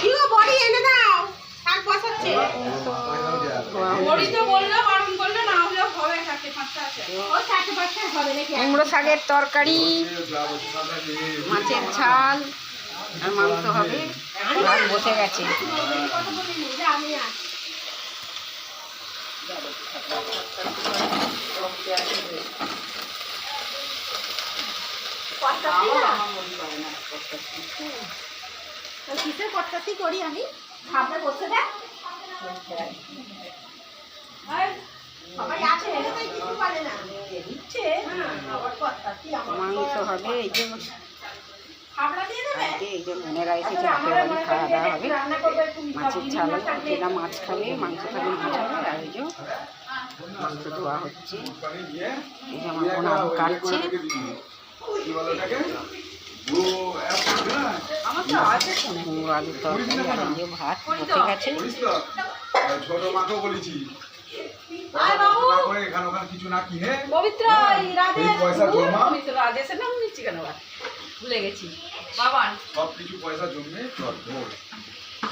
কি গো বড়ি এনে দাও, শাক বসাচ্ছে। বড়ি তো বললো বারণ করলো, না হলে হবে চারটে পাঁচটা আছে। ও চারটে পাঁচটা হবে নাকি? কুমড়ো শাকের তরকারি, মাছের ঝাল আর মাংস হবে। ভাত বসে গেছে। আমি আসি। কিসের কটকাটি করি আমি? সামনে বসে দেখ। সবাই আছে, কিছু পারে না। মাংস হবে, এই যে খাবড়া দিয়ে দেবে। এই যে বোনেরা এসেছে, হাতের বাড়ি খাওয়া দাওয়া হবে। মাছের ঝাল হবে, যেটা মাছ খাবে, মাংস খাবে মাছ হবে। আর এই যে মাংস ধোয়া হচ্ছে। এই যে আমার বোন আলু কাটছে। কুমড়ো আলুর তরকারি আর এই যে ভাত বসে গেছে। ছোট মাকে বলেছি কিছু না কিনে পবিত্র পয়সা জমা, রাজেশের নাম নিচ্ছি কেন? ভুলে গেছি বাবা। সব কিছু পয়সা জমে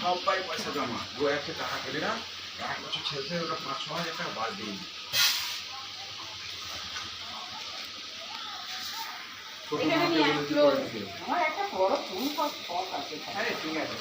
সবাই পয়সা জমা, ও একটা টাকা করে না, 1 বছর ছেড়ে ওটা 5-6 হাজার টাকা বাদ দিই। এখানে নিয়ে আমার একটা বড় ফোন আছে। ঠিক আছে।